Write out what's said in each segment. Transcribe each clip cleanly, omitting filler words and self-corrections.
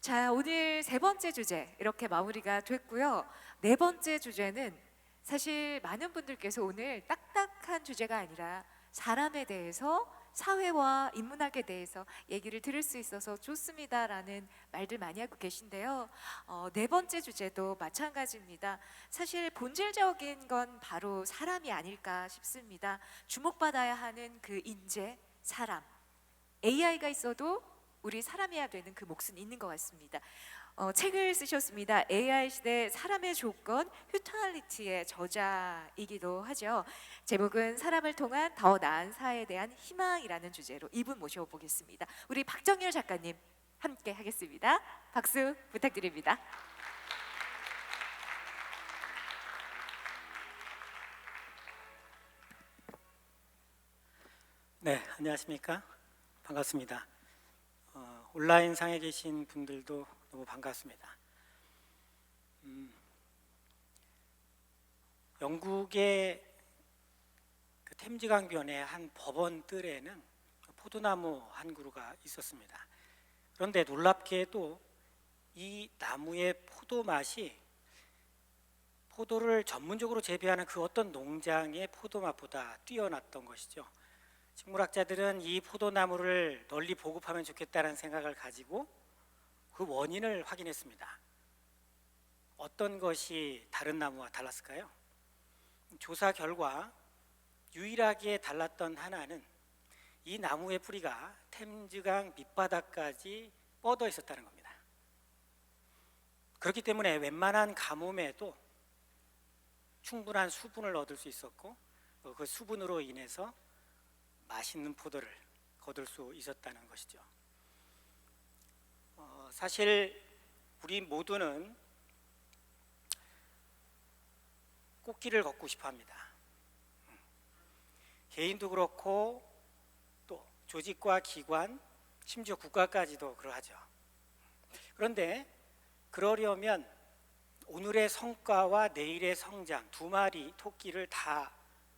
자, 오늘 세 번째 주제 이렇게 마무리가 됐고요. 네 번째 주제는 사실 많은 분들께서 오늘 딱딱한 주제가 아니라 사람에 대해서, 사회와 인문학에 대해서 얘기를 들을 수 있어서 좋습니다라는 말들 많이 하고 계신데요. 네 번째 주제도 마찬가지입니다. 사실 본질적인 건 바로 사람이 아닐까 싶습니다. 주목받아야 하는 그 인재, 사람. AI가 있어도 우리 사람이어야 되는 그 몫은 있는 것 같습니다. 책을 쓰셨습니다. AI 시대 사람의 조건, 휴터널리티의 저자이기도 하죠. 제목은 사람을 통한 더 나은 사회에 대한 희망이라는 주제로 이분 모셔보겠습니다. 우리 박정열 작가님 함께 하겠습니다. 박수 부탁드립니다. 네, 안녕하십니까? 반갑습니다. 온라인 상에 계신 분들도 너무 반갑습니다. 영국의 그 템즈강변의 한 법원 뜰에는 포도나무 한 그루가 있었습니다. 그런데 놀랍게도 이 나무의 포도 맛이 포도를 전문적으로 재배하는 그 어떤 농장의 포도 맛보다 뛰어났던 것이죠. 식물학자들은 이 포도나무를 널리 보급하면 좋겠다는 생각을 가지고 그 원인을 확인했습니다. 어떤 것이 다른 나무와 달랐을까요? 조사 결과 유일하게 달랐던 하나는 이 나무의 뿌리가 템즈강 밑바닥까지 뻗어 있었다는 겁니다. 그렇기 때문에 웬만한 가뭄에도 충분한 수분을 얻을 수 있었고 그 수분으로 인해서 맛있는 포도를 거둘 수 있었다는 것이죠. 사실 우리 모두는 꽃길을 걷고 싶어 합니다. 개인도 그렇고 또 조직과 기관, 심지어 국가까지도 그러하죠. 그런데 그러려면 오늘의 성과와 내일의 성장, 두 마리 토끼를 다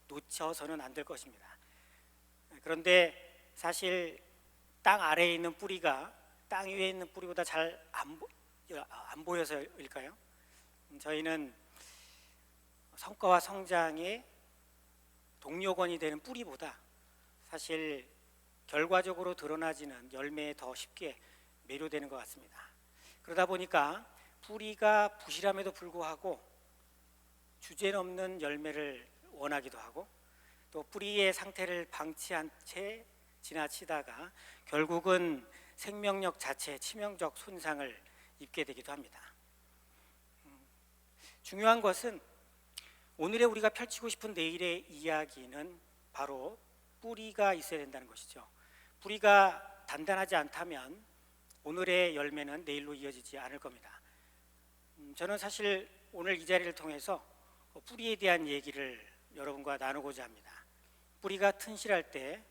놓쳐서는 안 될 것입니다. 그런데 사실 땅 아래에 있는 뿌리가 땅 위에 있는 뿌리보다 잘 안 보여서일까요? 저희는 성과와 성장의 동력원이 되는 뿌리보다 사실 결과적으로 드러나지는 열매에 더 쉽게 매료되는 것 같습니다. 그러다 보니까 뿌리가 부실함에도 불구하고 주제넘는 열매를 원하기도 하고 또 뿌리의 상태를 방치한 채 지나치다가 결국은 생명력 자체에 치명적 손상을 입게 되기도 합니다. 중요한 것은 오늘의 우리가 펼치고 싶은 내일의 이야기는 바로 뿌리가 있어야 된다는 것이죠. 뿌리가 단단하지 않다면 오늘의 열매는 내일로 이어지지 않을 겁니다. 저는 사실 오늘 이 자리를 통해서 뿌리에 대한 얘기를 여러분과 나누고자 합니다. 뿌리가 튼실할 때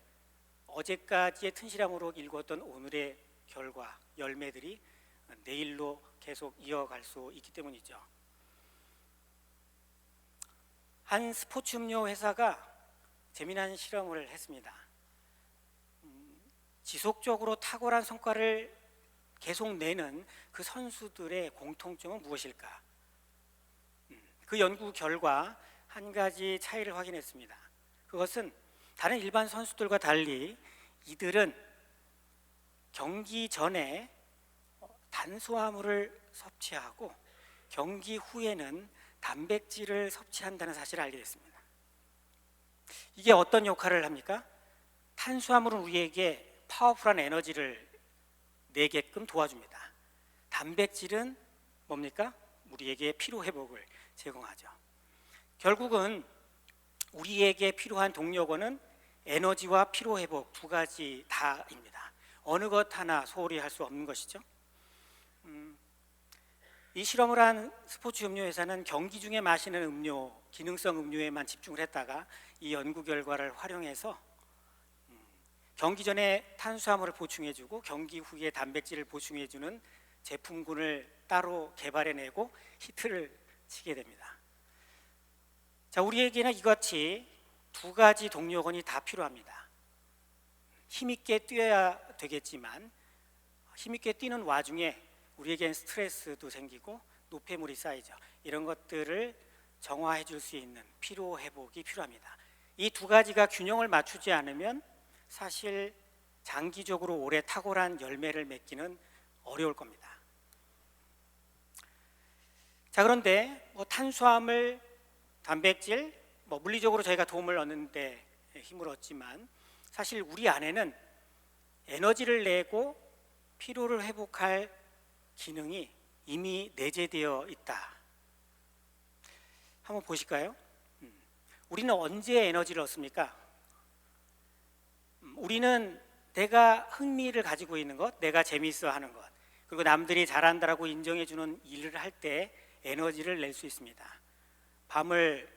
어제까지의 튼실함으로 일궜던 오늘의 결과, 열매들이 내일로 계속 이어갈 수 있기 때문이죠. 한 스포츠 음료 회사가 재미난 실험을 했습니다. 지속적으로 탁월한 성과를 계속 내는 그 선수들의 공통점은 무엇일까? 그 연구 결과 한 가지 차이를 확인했습니다. 그것은 다른 일반 선수들과 달리 이들은 경기 전에 탄수화물을 섭취하고 경기 후에는 단백질을 섭취한다는 사실을 알게 됐습니다. 이게 어떤 역할을 합니까? 탄수화물은 우리에게 파워풀한 에너지를 내게끔 도와줍니다. 단백질은 뭡니까? 우리에게 피로 회복을 제공하죠. 결국은 우리에게 필요한 동력원은 에너지와 피로 회복 두 가지 다입니다. 어느 것 하나 소홀히 할 수 없는 것이죠. 이 실험을 한 스포츠 음료 회사는 경기 중에 마시는 음료, 기능성 음료에만 집중을 했다가 이 연구 결과를 활용해서 경기 전에 탄수화물을 보충해주고 경기 후에 단백질을 보충해주는 제품군을 따로 개발해내고 히트를 치게 됩니다. 자, 우리에게는 이같이 두 가지 동력원이 다 필요합니다. 힘있게 뛰어야 되겠지만 힘있게 뛰는 와중에 우리에겐 스트레스도 생기고 노폐물이 쌓이죠. 이런 것들을 정화해 줄 수 있는 피로 회복이 필요합니다. 이 두 가지가 균형을 맞추지 않으면 사실 장기적으로 오래 탁월한 열매를 맺기는 어려울 겁니다. 자, 그런데 탄수화물, 단백질, 물리적으로 저희가 도움을 얻는데 힘을 얻지만 사실 우리 안에는 에너지를 내고 피로를 회복할 기능이 이미 내재되어 있다. 한번 보실까요? 우리는 언제 에너지를 얻습니까? 우리는 내가 흥미를 가지고 있는 것, 내가 재미있어 하는 것, 그리고 남들이 잘한다라고 인정해 주는 일을 할 때 에너지를 낼 수 있습니다. 밤을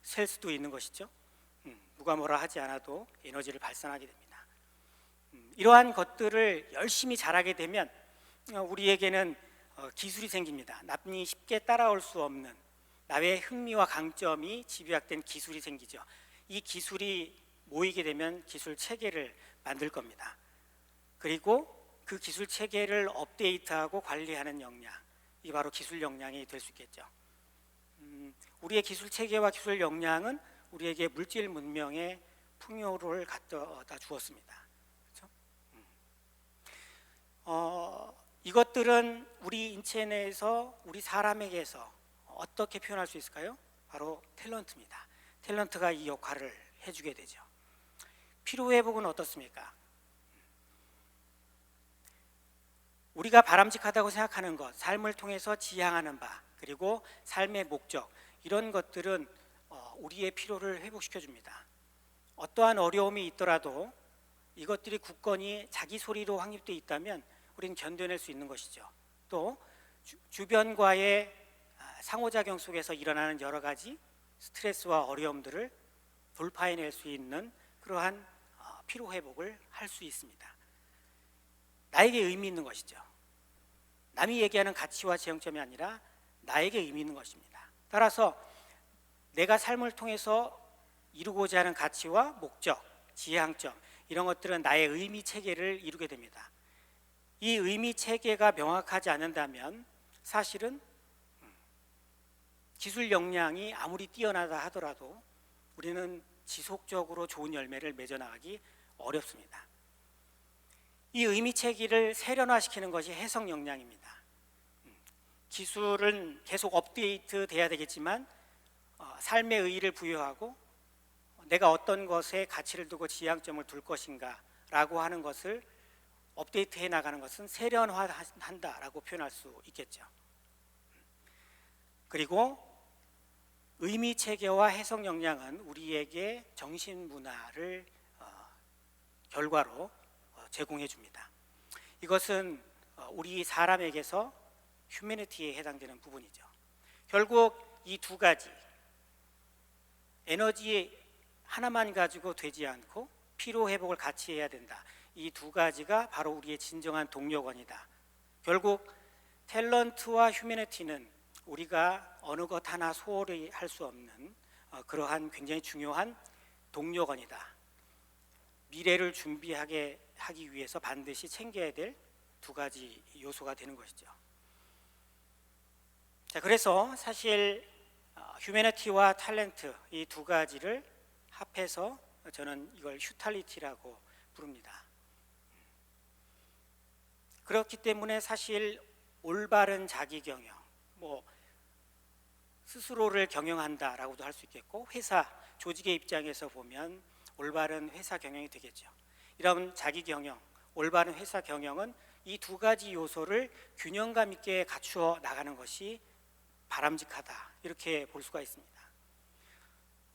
샐 수도 있는 것이죠. 누가 뭐라 하지 않아도 에너지를 발산하게 됩니다. 이러한 것들을 열심히 잘하게 되면 우리에게는 기술이 생깁니다. 남이 쉽게 따라올 수 없는 나의 흥미와 강점이 집약된 기술이 생기죠. 이 기술이 모이게 되면 기술 체계를 만들 겁니다. 그리고 그 기술 체계를 업데이트하고 관리하는 역량, 이 바로 기술 역량이 될 수 있겠죠. 우리의 기술 체계와 기술 역량은 우리에게 물질 문명의 풍요를 갖다 주었습니다. 그렇죠? 이것들은 우리 인체 내에서 우리 사람에게서 어떻게 표현할 수 있을까요? 바로 탤런트입니다. 탤런트가 이 역할을 해주게 되죠. 피로 회복은 어떻습니까? 우리가 바람직하다고 생각하는 것, 삶을 통해서 지향하는 바, 그리고 삶의 목적, 이런 것들은 우리의 피로를 회복시켜 줍니다. 어떠한 어려움이 있더라도 이것들이 굳건히 자기 소리로 확립되어 있다면 우리는 견뎌낼 수 있는 것이죠. 또 주변과의 상호작용 속에서 일어나는 여러 가지 스트레스와 어려움들을 돌파해낼 수 있는 그러한 피로 회복을 할 수 있습니다. 나에게 의미 있는 것이죠. 남이 얘기하는 가치와 지향점이 아니라 나에게 의미 있는 것입니다. 따라서 내가 삶을 통해서 이루고자 하는 가치와 목적, 지향점, 이런 것들은 나의 의미 체계를 이루게 됩니다. 이 의미 체계가 명확하지 않는다면 사실은 기술 역량이 아무리 뛰어나다 하더라도 우리는 지속적으로 좋은 열매를 맺어나가기 어렵습니다. 이 의미 체계를 세련화시키는 것이 해석 역량입니다. 기술은 계속 업데이트 돼야 되겠지만 삶의 의의를 부여하고 내가 어떤 것에 가치를 두고 지향점을 둘 것인가 라고 하는 것을 업데이트해 나가는 것은 세련화한다라고 표현할 수 있겠죠. 그리고 의미 체계와 해석 역량은 우리에게 정신 문화를 결과로 제공해 줍니다. 이것은 우리 사람에게서 휴머니티에 해당되는 부분이죠. 결국 이 두 가지, 에너지 하나만 가지고 되지 않고 피로 회복을 같이 해야 된다. 이 두 가지가 바로 우리의 진정한 동력원이다. 결국 탤런트와 휴머니티는 우리가 어느 것 하나 소홀히 할 수 없는 그러한 굉장히 중요한 동력원이다. 미래를 준비하게 하기 위해서 반드시 챙겨야 될 두 가지 요소가 되는 것이죠. 자, 그래서 사실 휴머니티와 탤런트, 이 두 가지를 합해서 저는 이걸 휴탈리티라고 부릅니다. 그렇기 때문에 사실 올바른 자기 경영, 스스로를 경영한다라고도 할 수 있겠고, 회사, 조직의 입장에서 보면 올바른 회사 경영이 되겠죠. 이런 자기 경영, 올바른 회사 경영은 이 두 가지 요소를 균형감 있게 갖추어 나가는 것이 바람직하다, 이렇게 볼 수가 있습니다.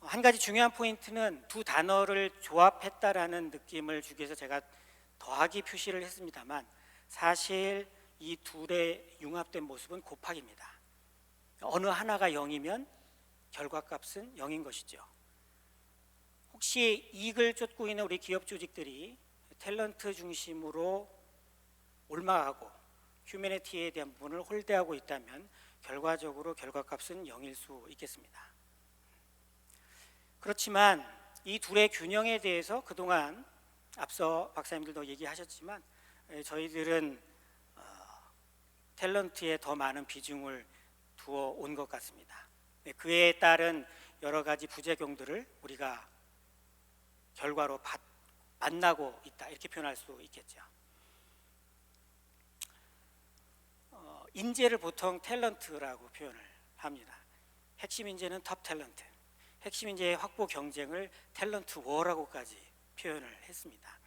한 가지 중요한 포인트는 두 단어를 조합했다라는 느낌을 주기 위해서 제가 더하기 표시를 했습니다만 사실 이 둘의 융합된 모습은 곱하기입니다. 어느 하나가 0이면 결과값은 0인 것이죠. 혹시 이익을 쫓고 있는 우리 기업 조직들이 탤런트 중심으로 올라가고 휴머니티에 대한 부분을 홀대하고 있다면 결과적으로 결과값은 0일 수 있겠습니다. 그렇지만 이 둘의 균형에 대해서 그동안 앞서 박사님들도 얘기하셨지만 저희들은 탤런트에 더 많은 비중을 두어 온 것 같습니다. 네, 그에 따른 여러 가지 부작용들을 우리가 결과로 만나고 있다, 이렇게 표현할 수 있겠죠. 인재를 보통 탤런트라고 표현을 합니다. 핵심 인재는 톱 탤런트, 핵심 인재의 확보 경쟁을 탤런트 워라고까지 표현을 했습니다.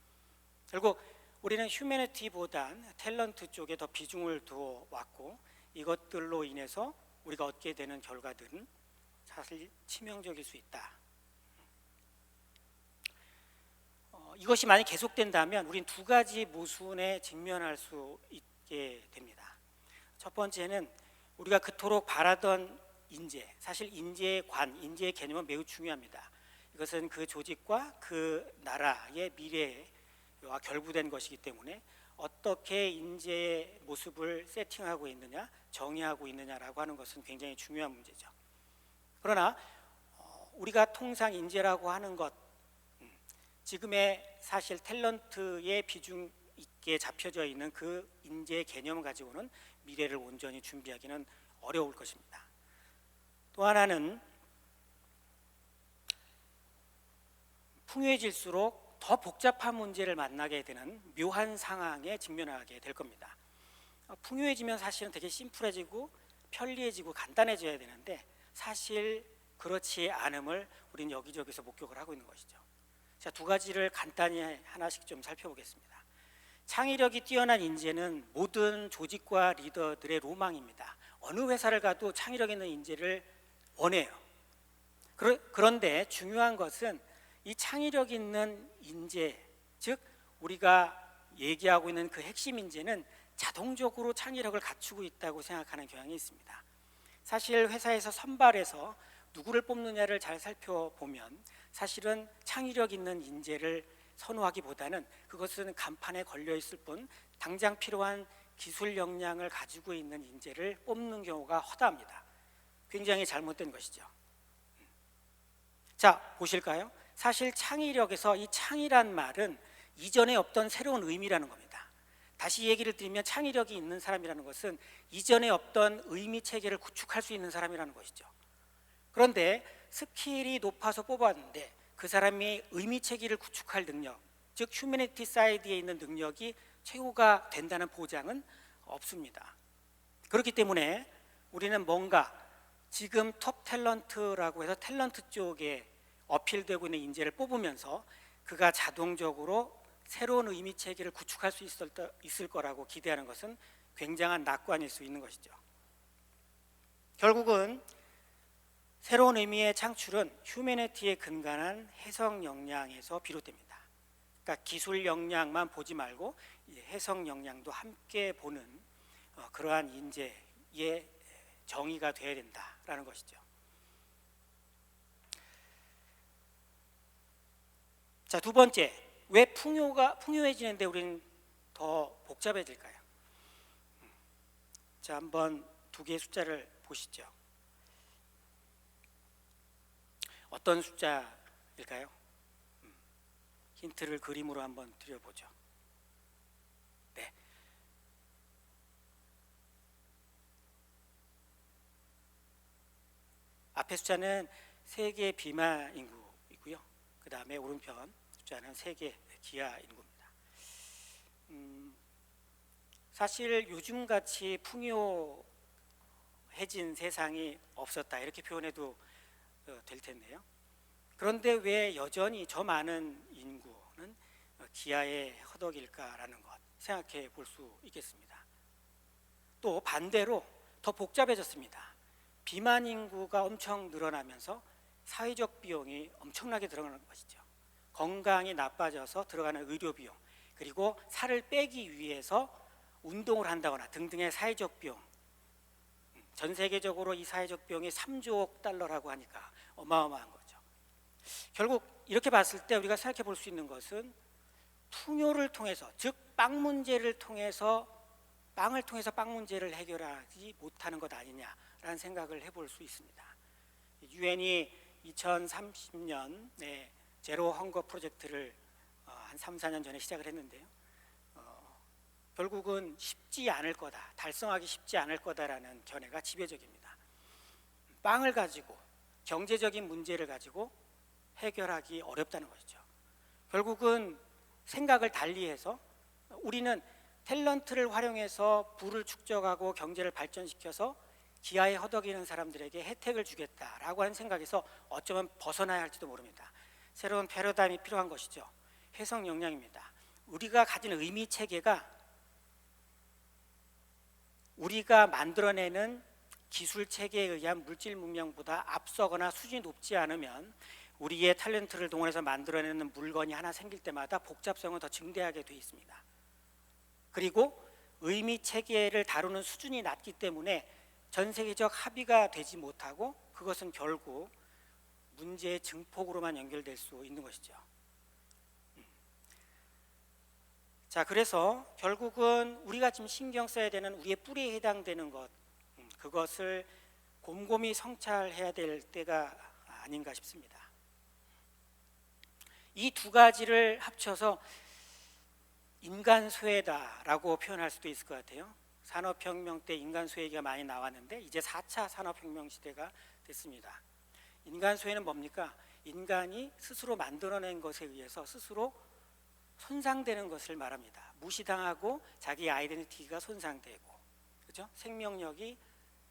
결국 우리는 휴머니티보단 탤런트 쪽에 더 비중을 두어 왔고, 이것들로 인해서 우리가 얻게 되는 결과들은 사실 치명적일 수 있다. 이것이 만약 계속된다면 우린 두 가지 모순에 직면할 수 있게 됩니다. 첫 번째는 우리가 그토록 바라던 인재, 사실 인재의 인재의 개념은 매우 중요합니다. 이것은 그 조직과 그 나라의 미래와 결부된 것이기 때문에 어떻게 인재의 모습을 세팅하고 있느냐, 정의하고 있느냐라고 하는 것은 굉장히 중요한 문제죠. 그러나 우리가 통상 인재라고 하는 것, 지금의 사실 탤런트의 비중 있게 잡혀져 있는 그 인재의 개념을 가지고는 미래를 온전히 준비하기는 어려울 것입니다. 또 하나는 풍요해질수록 더 복잡한 문제를 만나게 되는 묘한 상황에 직면하게 될 겁니다. 풍요해지면 사실은 되게 심플해지고 편리해지고 간단해져야 되는데 사실 그렇지 않음을 우리는 여기저기서 목격을 하고 있는 것이죠. 자, 두 가지를 간단히 하나씩 좀 살펴보겠습니다. 창의력이 뛰어난 인재는 모든 조직과 리더들의 로망입니다. 어느 회사를 가도 창의력 있는 인재를 원해요. 그런데 중요한 것은 이 창의력 있는 인재, 즉 우리가 얘기하고 있는 그 핵심 인재는 자동적으로 창의력을 갖추고 있다고 생각하는 경향이 있습니다. 사실 회사에서 선발해서 누구를 뽑느냐를 잘 살펴보면 사실은 창의력 있는 인재를 선호하기보다는 그것은 간판에 걸려 있을 뿐 당장 필요한 기술 역량을 가지고 있는 인재를 뽑는 경우가 허다합니다. 굉장히 잘못된 것이죠. 자, 보실까요? 사실 창의력에서 이 창의란 말은 이전에 없던 새로운 의미라는 겁니다. 다시 얘기를 드리면 창의력이 있는 사람이라는 것은 이전에 없던 의미 체계를 구축할 수 있는 사람이라는 것이죠. 그런데 스킬이 높아서 뽑았는데 그 사람이 의미 체계를 구축할 능력, 즉 휴머니티 사이드에 있는 능력이 최고가 된다는 보장은 없습니다. 그렇기 때문에 우리는 뭔가 지금 톱 탤런트라고 해서 탤런트 쪽에 어필되고 있는 인재를 뽑으면서 그가 자동적으로 새로운 의미 체계를 구축할 수 있을 거라고 기대하는 것은 굉장한 낙관일 수 있는 것이죠. 결국은 새로운 의미의 창출은 휴머니티에 근간한 해석 역량에서 비롯됩니다. 그러니까 기술 역량만 보지 말고 해석 역량도 함께 보는 그러한 인재의 정의가 되어야 된다라는 것이죠. 자, 두 번째, 왜 풍요해지는데 우리는 더 복잡해질까요? 자, 한번 두 개의 숫자를 보시죠. 어떤 숫자일까요? 힌트를 그림으로 한번 드려보죠. 네. 앞에 숫자는 세계 비만 인구이고요. 그 다음에 오른편 숫자는 세계 기하 인구입니다. 사실 요즘같이 풍요해진 세상이 없었다, 이렇게 표현해도 될 텐데요. 그런데 왜 여전히 저 많은 인구는 기아의 허덕일까라는 것 생각해 볼 수 있겠습니다. 또 반대로 더 복잡해졌습니다. 비만 인구가 엄청 늘어나면서 사회적 비용이 엄청나게 들어가는 것이죠. 건강이 나빠져서 들어가는 의료 비용, 그리고 살을 빼기 위해서 운동을 한다거나 등등의 사회적 비용, 전 세계적으로 이 사회적 비용이 3조 달러라고 하니까 어마어마한 거죠. 결국 이렇게 봤을 때 우리가 생각해 볼 수 있는 것은 풍요를 통해서, 즉 빵 문제를 통해서, 빵을 통해서 빵 문제를 해결하지 못하는 것 아니냐라는 생각을 해볼 수 있습니다. 유엔이 2030년에 제로 헝거 프로젝트를 한 3, 4년 전에 시작을 했는데요. 결국은 쉽지 않을 거다, 달성하기 쉽지 않을 거다라는 견해가 지배적입니다. 빵을 가지고 경제적인 문제를 가지고 해결하기 어렵다는 것이죠. 결국은 생각을 달리해서 우리는 탤런트를 활용해서 부를 축적하고 경제를 발전시켜서 기아에 허덕이는 사람들에게 혜택을 주겠다라고 하는 생각에서 어쩌면 벗어나야 할지도 모릅니다. 새로운 패러다임이 필요한 것이죠. 해석 역량입니다. 우리가 가진 의미 체계가 우리가 만들어내는 기술 체계에 의한 물질 문명보다 앞서거나 수준이 높지 않으면 우리의 탤런트를 동원해서 만들어내는 물건이 하나 생길 때마다 복잡성은 더 증대하게 돼 있습니다. 그리고 의미 체계를 다루는 수준이 낮기 때문에 전 세계적 합의가 되지 못하고 그것은 결국 문제의 증폭으로만 연결될 수 있는 것이죠. 자, 그래서 결국은 우리가 지금 신경 써야 되는 우리의 뿌리에 해당되는 것, 그것을 곰곰이 성찰해야 될 때가 아닌가 싶습니다. 이 두 가지를 합쳐서 인간소외다라고 표현할 수도 있을 것 같아요. 산업혁명 때 인간소외 얘기가 많이 나왔는데 이제 4차 산업혁명 시대가 됐습니다. 인간소외는 뭡니까? 인간이 스스로 만들어낸 것에 의해서 스스로 손상되는 것을 말합니다. 무시당하고 자기 아이덴티티가 손상되고, 그렇죠? 생명력이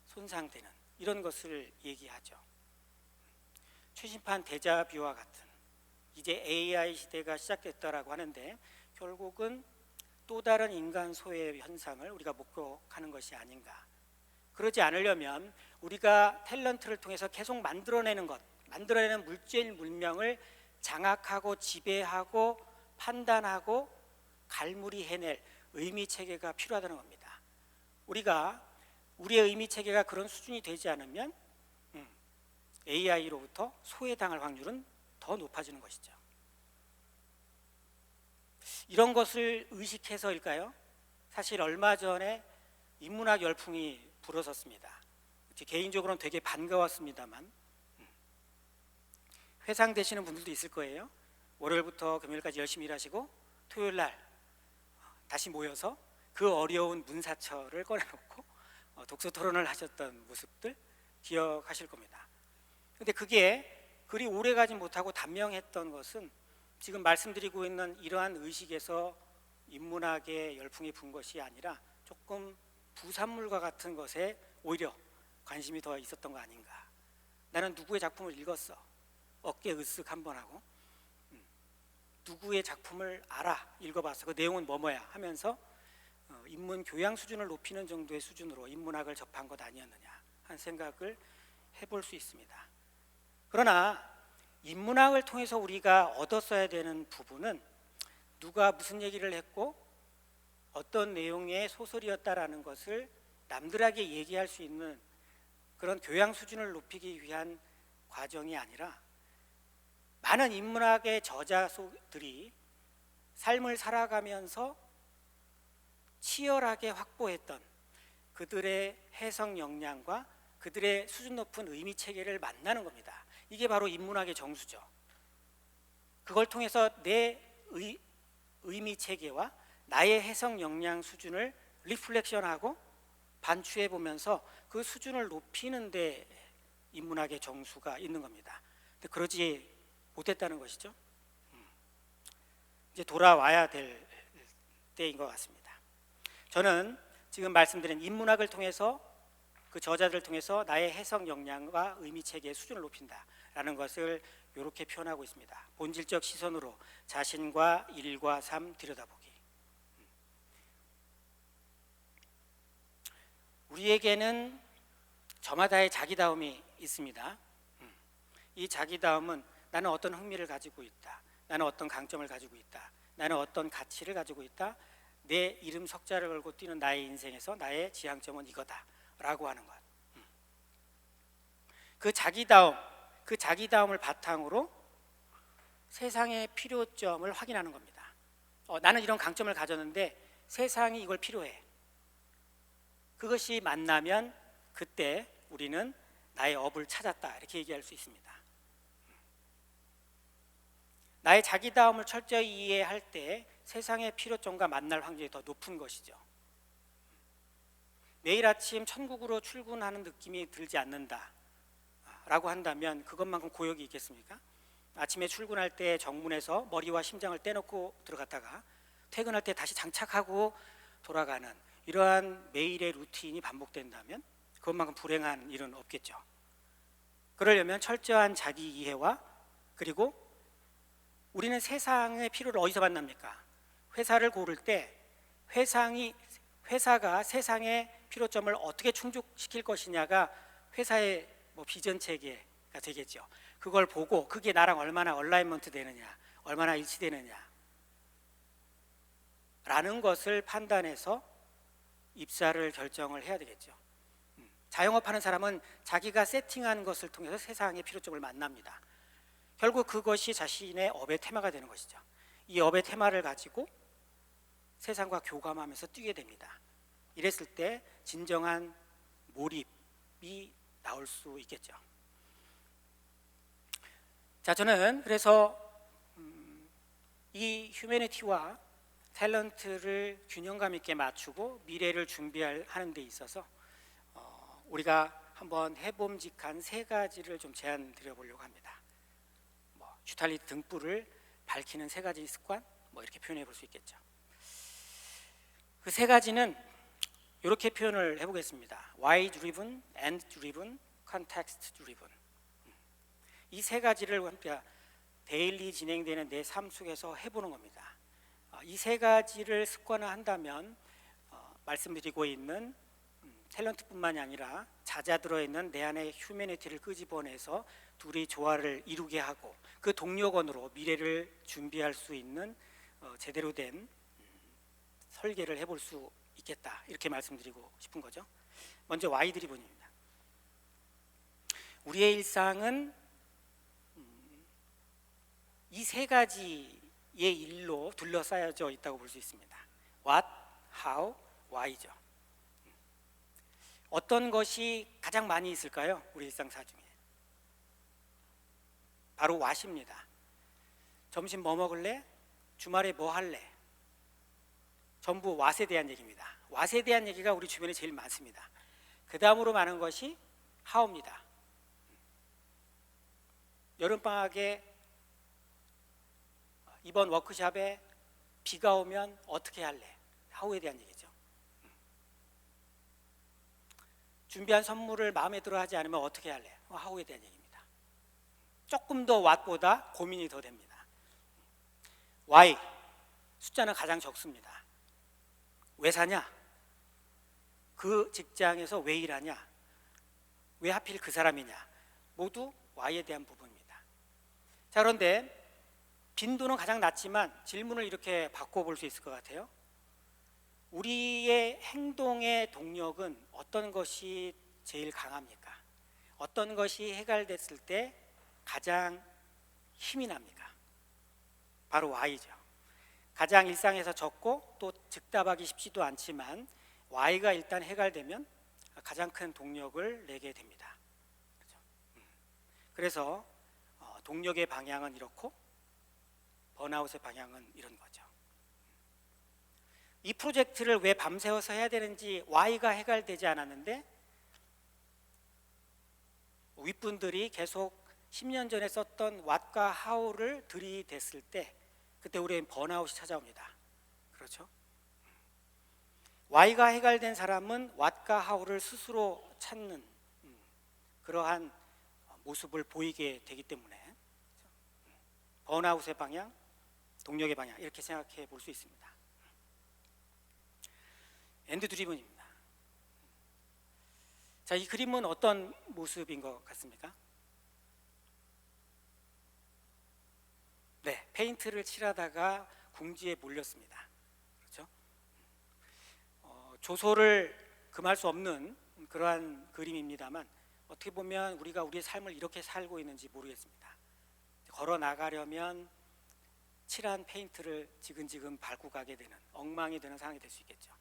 손상되는 이런 것을 얘기하죠. 최신판 데자뷰와 같은 이제 AI 시대가 시작됐다라고 하는데 결국은 또 다른 인간 소외 현상을 우리가 목격하는 것이 아닌가. 그러지 않으려면 우리가 탤런트를 통해서 계속 만들어내는 것, 만들어내는 물질 문명을 장악하고 지배하고 판단하고 갈무리해낼 의미 체계가 필요하다는 겁니다. 우리가 우리의 의미 체계가 그런 수준이 되지 않으면 AI로부터 소외당할 확률은 더 높아지는 것이죠. 이런 것을 의식해서일까요? 사실 얼마 전에 인문학 열풍이 불어섰습니다. 개인적으로는 되게 반가웠습니다만 회상되시는 분들도 있을 거예요. 월요일부터 금요일까지 열심히 일하시고 토요일 날 다시 모여서 그 어려운 문사철을 꺼내놓고 독서 토론을 하셨던 모습들 기억하실 겁니다. 근데 그게 그리 오래가지 못하고 단명했던 것은 지금 말씀드리고 있는 이러한 의식에서 인문학의 열풍이 분 것이 아니라 조금 부산물과 같은 것에 오히려 관심이 더 있었던 거 아닌가. 나는 누구의 작품을 읽었어. 어깨 으쓱 한번 하고 누구의 작품을 알아, 읽어봤어. 그 내용은 뭐뭐야 하면서 인문 교양 수준을 높이는 정도의 수준으로 인문학을 접한 것 아니었느냐 하는 생각을 해볼 수 있습니다. 그러나 인문학을 통해서 우리가 얻었어야 되는 부분은 누가 무슨 얘기를 했고 어떤 내용의 소설이었다라는 것을 남들에게 얘기할 수 있는 그런 교양 수준을 높이기 위한 과정이 아니라 많은 인문학의 저자들이 삶을 살아가면서 치열하게 확보했던 그들의 해석 역량과 그들의 수준 높은 의미 체계를 만나는 겁니다. 이게 바로 인문학의 정수죠. 그걸 통해서 내 의미 체계와 나의 해석 역량 수준을 리플렉션하고 반추해 보면서 그 수준을 높이는 데 인문학의 정수가 있는 겁니다. 근데 그러지 못했다는 것이죠. 이제 돌아와야 될 때인 것 같습니다. 저는 지금 말씀드린 인문학을 통해서 그 저자들을 통해서 나의 해석 역량과 의미 체계의 수준을 높인다라는 것을 이렇게 표현하고 있습니다. 본질적 시선으로 자신과 일과 삶 들여다보기. 우리에게는 저마다의 자기다움이 있습니다. 이 자기다움은 나는 어떤 흥미를 가지고 있다. 나는 어떤 강점을 가지고 있다. 나는 어떤 가치를 가지고 있다. 내 이름 석자를 걸고 뛰는 나의 인생에서 나의 지향점은 이거다 라고 하는 것. 그 자기다움을 바탕으로 세상의 필요점을 확인하는 겁니다. 나는 이런 강점을 가졌는데 세상이 이걸 필요해. 그것이 만나면 그때 우리는 나의 업을 찾았다 이렇게 얘기할 수 있습니다. 나의 자기다움을 철저히 이해할 때 세상의 필요점과 만날 확률이 더 높은 것이죠. 매일 아침 천국으로 출근하는 느낌이 들지 않는다 라고 한다면 그것만큼 고역이 있겠습니까? 아침에 출근할 때 정문에서 머리와 심장을 떼놓고 들어갔다가 퇴근할 때 다시 장착하고 돌아가는 이러한 매일의 루틴이 반복된다면 그것만큼 불행한 일은 없겠죠. 그러려면 철저한 자기 이해와 그리고 우리는 세상의 필요를 어디서 만납니까? 회사를 고를 때 회사가 세상의 필요점을 어떻게 충족시킬 것이냐가 회사의 비전 체계가 되겠죠. 그걸 보고 그게 나랑 얼마나 얼라이먼트 되느냐, 얼마나 일치되느냐 라는 것을 판단해서 입사를 결정을 해야 되겠죠. 자영업하는 사람은 자기가 세팅한 것을 통해서 세상의 필요점을 만납니다. 결국 그것이 자신의 업의 테마가 되는 것이죠. 이 업의 테마를 가지고 세상과 교감하면서 뛰게 됩니다. 이랬을 때 진정한 몰입이 나올 수 있겠죠. 자, 저는 그래서 이 휴머니티와 탤런트를 균형감 있게 맞추고 미래를 준비하는 데 있어서 우리가 한번 해봄직한 3가지를 좀 제안 드려보려고 합니다. 슈탈리 등불을 밝히는 3가지 습관, 이렇게 표현해 볼 수 있겠죠. 그 3가지는 이렇게 표현을 해보겠습니다. Why driven, end driven, context driven. 이 3가지를 우리가 데일리 진행되는 내 삶 속에서 해보는 겁니다. 이 3가지를 습관화한다면 말씀드리고 있는 탤런트뿐만이 아니라 잦아들어 있는 내 안의 휴머니티를 끄집어내서 둘이 조화를 이루게 하고 그 동력원으로 미래를 준비할 수 있는 제대로 된 설계를 해볼 수 있겠다, 이렇게 말씀드리고 싶은 거죠. 먼저 Y 드리븐입니다. 우리의 일상은 이 3가지의 일로 둘러싸여져 있다고 볼 수 있습니다. What, How, Why죠. 어떤 것이 가장 많이 있을까요? 우리 일상사 중에 바로 What입니다. 점심 뭐 먹을래? 주말에 뭐 할래? 전부 What에 대한 얘기입니다. What에 대한 얘기가 우리 주변에 제일 많습니다. 그 다음으로 많은 것이 How입니다. 여름방학에 이번 워크숍에 비가 오면 어떻게 할래? How에 대한 얘기죠. 준비한 선물을 마음에 들어 하지 않으면 어떻게 할래? How에 대한 얘기입니다. 조금 더 What보다 고민이 더 됩니다. Why, 숫자는 가장 적습니다. 왜 사냐? 그 직장에서 왜 일하냐? 왜 하필 그 사람이냐? 모두 Why에 대한 부분입니다. 자, 그런데 빈도는 가장 낮지만 질문을 이렇게 바꿔볼 수 있을 것 같아요. 우리의 행동의 동력은 어떤 것이 제일 강합니까? 어떤 것이 해결됐을 때 가장 힘이 납니까? 바로 Y죠. 가장 일상에서 적고 또 즉답하기 쉽지도 않지만 Y가 일단 해결되면 가장 큰 동력을 내게 됩니다. 그래서 동력의 방향은 이렇고 번아웃의 방향은 이런 거죠. 이 프로젝트를 왜 밤새워서 해야 되는지 Y가 해결되지 않았는데 윗분들이 계속 10년 전에 썼던 What과 How를 들이댔을 때 그때 우리는 번아웃이 찾아옵니다. 그렇죠? Y가 해결된 사람은 What과 How를 스스로 찾는 그러한 모습을 보이게 되기 때문에 번아웃의 방향, 동력의 방향 이렇게 생각해 볼 수 있습니다. 엔드 드리븐입니다. 자, 이 그림은 어떤 모습인 것 같습니까? 네, 페인트를 칠하다가 궁지에 몰렸습니다. 그렇죠? 조소를 금할 수 없는 그러한 그림입니다만 어떻게 보면 우리가 우리의 삶을 이렇게 살고 있는지 모르겠습니다. 걸어 나가려면 칠한 페인트를 지근지근 밟고 가게 되는 엉망이 되는 상황이 될 수 있겠죠.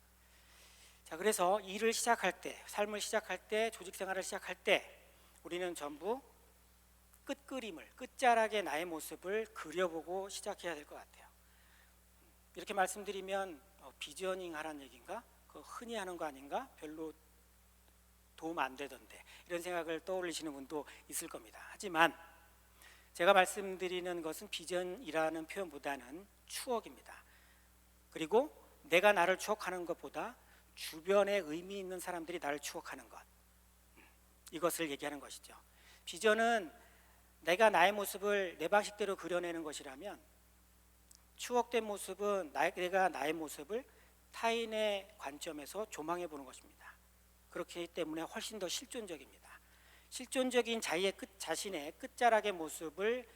자, 그래서 일을 시작할 때, 삶을 시작할 때, 조직 생활을 시작할 때 우리는 전부 끝그림을, 끝자락의 나의 모습을 그려보고 시작해야 될 것 같아요. 이렇게 말씀드리면 비저닝 하라는 얘기인가? 그 흔히 하는 거 아닌가? 별로 도움 안 되던데 이런 생각을 떠올리시는 분도 있을 겁니다. 하지만 제가 말씀드리는 것은 비전이라는 표현보다는 추억입니다. 그리고 내가 나를 추억하는 것보다 주변에 의미 있는 사람들이 나를 추억하는 것, 이것을 얘기하는 것이죠. 비전은 내가 나의 모습을 내 방식대로 그려내는 것이라면, 추억된 모습은 내가 나의 모습을 타인의 관점에서 조망해 보는 것입니다. 그렇기 때문에 훨씬 더 실존적입니다. 실존적인 자신의 끝자락의 모습을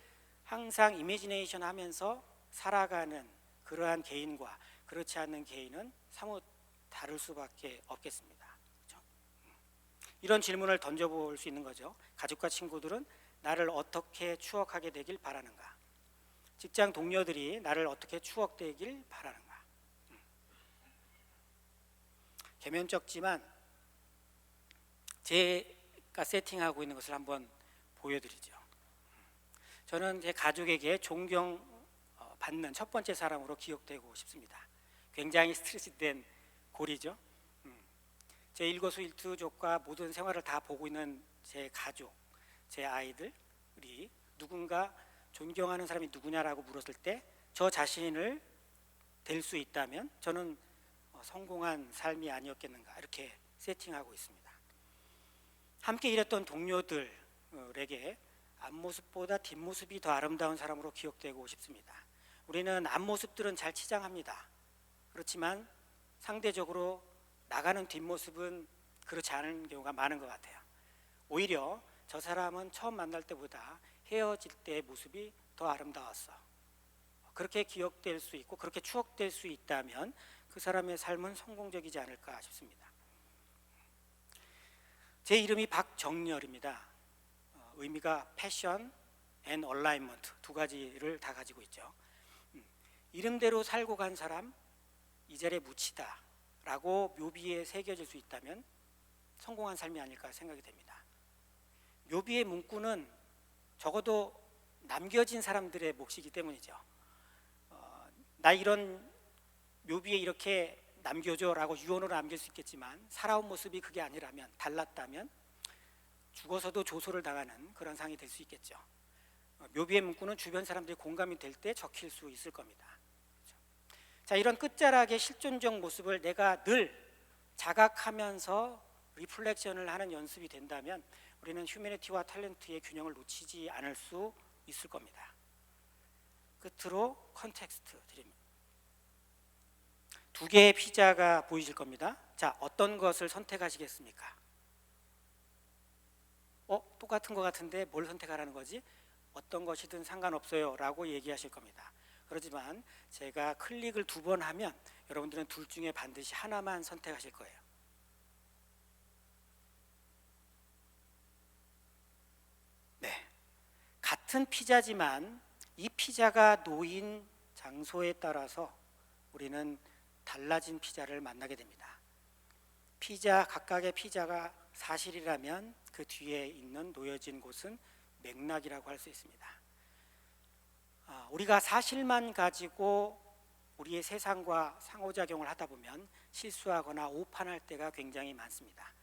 항상 이미지네이션 하면서 살아가는 그러한 개인과 그렇지 않는 개인은 사뭇 다를 수밖에 없겠습니다. 그렇죠? 이런 질문을 던져볼 수 있는 거죠. 가족과 친구들은 나를 어떻게 추억하게 되길 바라는가? 직장 동료들이 나를 어떻게 추억되길 바라는가? 개면적지만 제가 세팅하고 있는 것을 한번 보여드리죠. 저는 제 가족에게 존경받는 첫 번째 사람으로 기억되고 싶습니다. 굉장히 스트레스된 고리죠. 제 일거수일투족과 모든 생활을 다 보고 있는 제 가족, 제 아이들이 누군가 존경하는 사람이 누구냐라고 물었을 때 저 자신을 될 수 있다면 저는 성공한 삶이 아니었겠는가, 이렇게 세팅하고 있습니다. 함께 일했던 동료들에게 앞모습보다 뒷모습이 더 아름다운 사람으로 기억되고 싶습니다. 우리는 앞모습들은 잘 치장합니다. 그렇지만 상대적으로 나가는 뒷모습은 그렇지 않은 경우가 많은 것 같아요. 오히려 저 사람은 처음 만날 때보다 헤어질 때의 모습이 더 아름다웠어, 그렇게 기억될 수 있고 그렇게 추억될 수 있다면 그 사람의 삶은 성공적이지 않을까 싶습니다. 제 이름이 박정렬입니다. 의미가 패션 앤 얼라이먼트, 두 가지를 다 가지고 있죠. 이름대로 살고 간 사람, 이 자리에 묻히다 라고 묘비에 새겨질 수 있다면 성공한 삶이 아닐까 생각이 됩니다. 묘비의 문구는 적어도 남겨진 사람들의 몫이기 때문이죠. 나 이런 묘비에 이렇게 남겨줘 라고 유언으로 남길 수 있겠지만 살아온 모습이 그게 아니라면, 달랐다면 죽어서도 조소를 당하는 그런 상이 될 수 있겠죠. 묘비의 문구는 주변 사람들이 공감이 될 때 적힐 수 있을 겁니다. 자, 이런 끝자락의 실존적 모습을 내가 늘 자각하면서 리플렉션을 하는 연습이 된다면 우리는 휴머니티와 탤런트의 균형을 놓치지 않을 수 있을 겁니다. 끝으로 컨텍스트 드립니다. 두 개의 피자가 보이실 겁니다. 자, 어떤 것을 선택하시겠습니까? 똑같은 것 같은데 뭘 선택하라는 거지? 어떤 것이든 상관없어요 라고 얘기하실 겁니다. 그렇지만 제가 클릭을 2번 하면 여러분들은 둘 중에 반드시 하나만 선택하실 거예요. 네, 같은 피자지만 이 피자가 놓인 장소에 따라서 우리는 달라진 피자를 만나게 됩니다. 각각의 피자가 사실이라면 그 뒤에 있는 놓여진 곳은 맥락이라고 할 수 있습니다. 우리가 사실만 가지고 우리의 세상과 상호작용을 하다 보면 실수하거나 오판할 때가 굉장히 많습니다.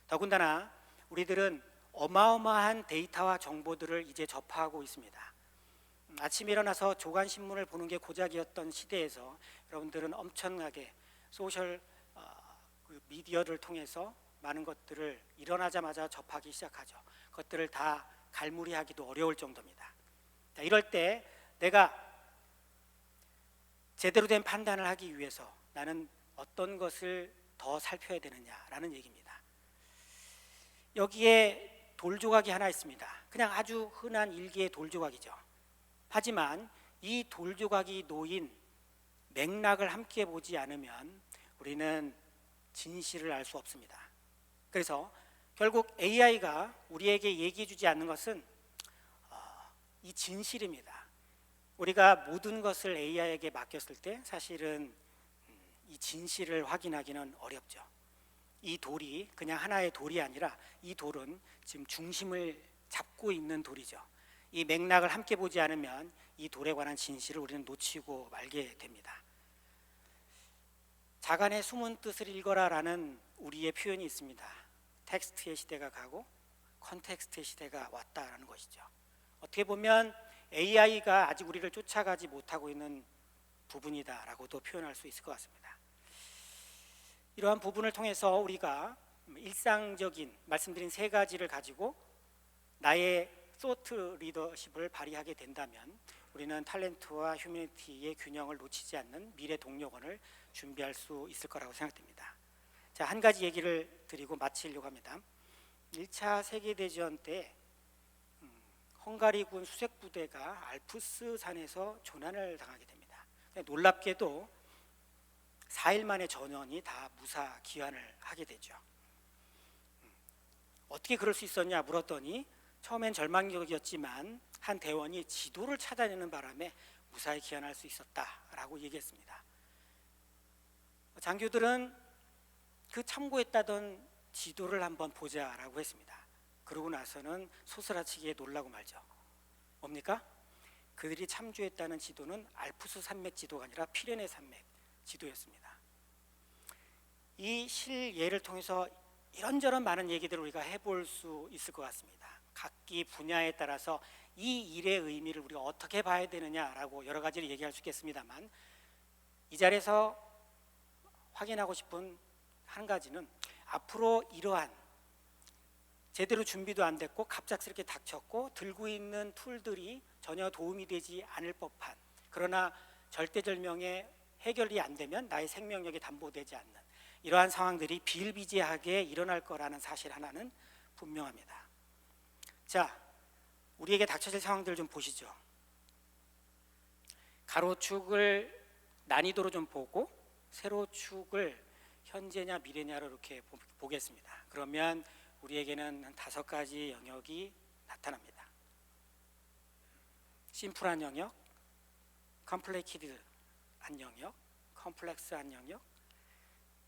더군다나 우리들은 어마어마한 데이터와 정보들을 이제 접하고 있습니다. 아침에 일어나서 조간신문을 보는 게 고작이었던 시대에서 여러분들은 엄청나게 소셜 미디어를 통해서 많은 것들을 일어나자마자 접하기 시작하죠. 그것들을 다 갈무리하기도 어려울 정도입니다. 자, 이럴 때 내가 제대로 된 판단을 하기 위해서 나는 어떤 것을 더 살펴야 되느냐라는 얘기입니다. 여기에 돌조각이 하나 있습니다. 그냥 아주 흔한 일기의 돌조각이죠. 하지만 이 돌조각이 놓인 맥락을 함께 보지 않으면 우리는 진실을 알 수 없습니다. 그래서 결국 AI가 우리에게 얘기해 주지 않는 것은 이 진실입니다. 우리가 모든 것을 AI에게 맡겼을 때 사실은 이 진실을 확인하기는 어렵죠. 이 돌이 그냥 하나의 돌이 아니라 이 돌은 지금 중심을 잡고 있는 돌이죠. 이 맥락을 함께 보지 않으면 이 돌에 관한 진실을 우리는 놓치고 말게 됩니다. 자간의 숨은 뜻을 읽어라라는 우리의 표현이 있습니다. 텍스트의 시대가 가고 컨텍스트의 시대가 왔다라는 것이죠. 어떻게 보면 AI가 아직 우리를 쫓아가지 못하고 있는 부분이다라고도 표현할 수 있을 것 같습니다. 이러한 부분을 통해서 우리가 일상적인 말씀드린 세 가지를 가지고 나의 소트 리더십을 발휘하게 된다면 우리는 탤런트와 휴머니티의 균형을 놓치지 않는 미래 동력원을 준비할 수 있을 거라고 생각됩니다. 자, 한 가지 얘기를 드리고 마치려고 합니다. 1차 세계대전 때 헝가리군 수색부대가 알프스 산에서 조난을 당하게 됩니다. 놀랍게도 4일 만에 전원이 다 무사 귀환을 하게 되죠. 어떻게 그럴 수 있었냐 물었더니 처음엔 절망적이었지만 한 대원이 지도를 찾아내는 바람에 무사히 귀환할 수 있었다라고 얘기했습니다. 장교들은 그 참고했다던 지도를 한번 보자라고 했습니다. 그러고 나서는 소스라치게 놀라고 말죠. 뭡니까? 그들이 참조했다는 지도는 알프스 산맥 지도가 아니라 피레네 산맥 지도였습니다. 이 실예를 통해서 이런저런 많은 얘기들을 우리가 해볼 수 있을 것 같습니다. 각기 분야에 따라서 이 일의 의미를 우리가 어떻게 봐야 되느냐라고 여러 가지를 얘기할 수 있겠습니다만, 이 자리에서 확인하고 싶은 한 가지는 앞으로 이러한 제대로 준비도 안 됐고 갑작스럽게 닥쳤고 들고 있는 툴들이 전혀 도움이 되지 않을 법한, 그러나 절대절명의 해결이 안 되면 나의 생명력이 담보되지 않는 이러한 상황들이 비일비재하게 일어날 거라는 사실 하나는 분명합니다. 자, 우리에게 닥쳐질 상황들을 좀 보시죠. 가로축을 난이도로 좀 보고 세로축을 현재냐 미래냐로 이렇게 보겠습니다. 그러면 우리에게는 한 5가지 영역이 나타납니다. 심플한 영역, 컴플레이키드한 영역, 컴플렉스한 영역,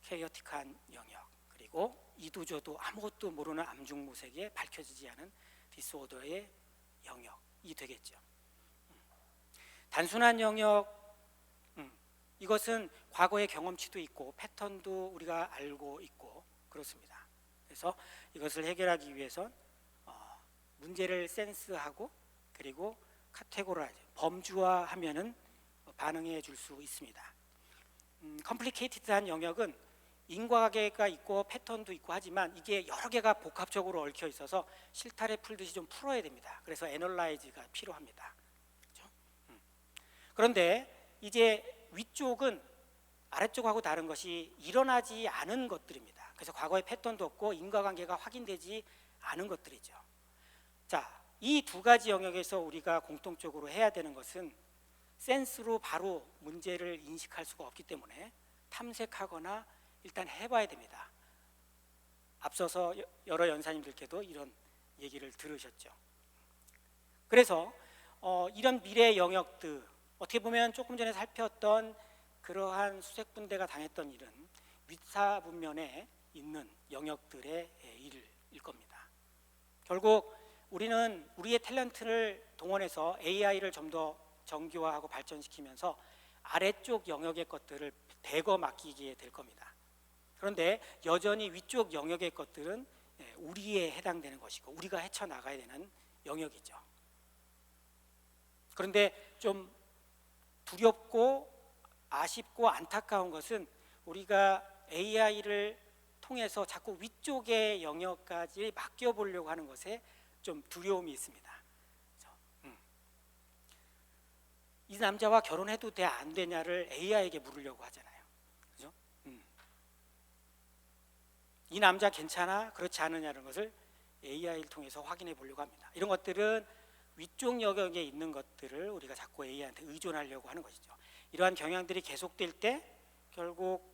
케이오틱한 영역, 그리고 이도저도 아무것도 모르는 암중무색에 밝혀지지 않은 디스오더의 영역이 되겠죠. 단순한 영역, 이것은 과거의 경험치도 있고 패턴도 우리가 알고 있고 그렇습니다. 그래서 이것을 해결하기 위해선 문제를 센스하고 그리고 카테고라이즈, 범주화하면은 반응해 줄 수 있습니다. 컴플리케이티드한 영역은 인과계가 있고 패턴도 있고 하지만 이게 여러 개가 복합적으로 얽혀 있어서 실타래 풀듯이 좀 풀어야 됩니다. 그래서 애널라이즈가 필요합니다. 그렇죠? 그런데 이제 위쪽은 아래쪽하고 다른 것이 일어나지 않은 것들입니다. 그래서 과거의 패턴도 없고 인과관계가 확인되지 않은 것들이죠. 자, 이 2가지 영역에서 우리가 공통적으로 해야 되는 것은 센스로 바로 문제를 인식할 수가 없기 때문에 탐색하거나 일단 해봐야 됩니다. 앞서서 여러 연사님들께도 이런 얘기를 들으셨죠. 그래서 이런 미래 영역들, 어떻게 보면 조금 전에 살폈던 그러한 수색분대가 당했던 일은 윗사분면에 있는 영역들의 일일 겁니다. 결국 우리는 우리의 탤런트를 동원해서 AI를 좀 더 정교화하고 발전시키면서 아래쪽 영역의 것들을 대거 맡기게 될 겁니다. 그런데 여전히 위쪽 영역의 것들은 우리에 해당되는 것이고 우리가 헤쳐나가야 되는 영역이죠. 그런데 좀 두렵고 아쉽고 안타까운 것은 우리가 AI를 통해서 자꾸 위쪽의 영역까지 맡겨보려고 하는 것에 좀 두려움이 있습니다. 이 남자와 결혼해도 돼, 안 되냐를 AI에게 물으려고 하잖아요. 그죠? 이 남자 괜찮아? 그렇지 않느냐는 것을 AI를 통해서 확인해 보려고 합니다. 이런 것들은 위쪽 영역에 있는 것들을 우리가 자꾸 AI한테 의존하려고 하는 것이죠. 이러한 경향들이 계속될 때 결국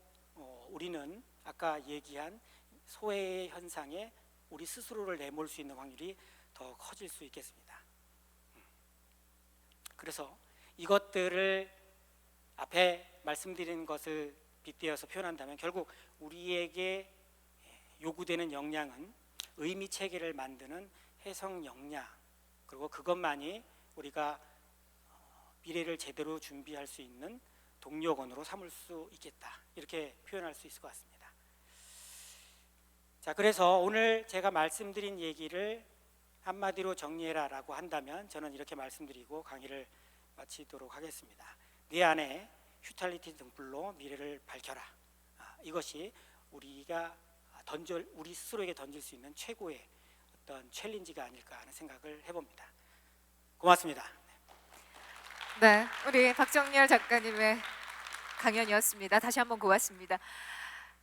우리는 아까 얘기한 소외의 현상에 우리 스스로를 내몰 수 있는 확률이 더 커질 수 있겠습니다. 그래서 이것들을 앞에 말씀드린 것을 빗대어서 표현한다면 결국 우리에게 요구되는 역량은 의미 체계를 만드는 해석 역량, 그리고 그것만이 우리가 미래를 제대로 준비할 수 있는 동력원으로 삼을 수 있겠다. 이렇게 표현할 수 있을 것 같습니다. 자, 그래서 오늘 제가 말씀드린 얘기를 한마디로 정리해라라고 한다면 저는 이렇게 말씀드리고 강의를 마치도록 하겠습니다. 네 안에 휘탈리티 등불로 미래를 밝혀라. 이것이 우리가 우리 스스로에게 던질 수 있는 최고의 어떤 챌린지가 아닐까 하는 생각을 해봅니다. 고맙습니다. 네, 우리 박정렬 작가님의 강연이었습니다. 다시 한번 고맙습니다.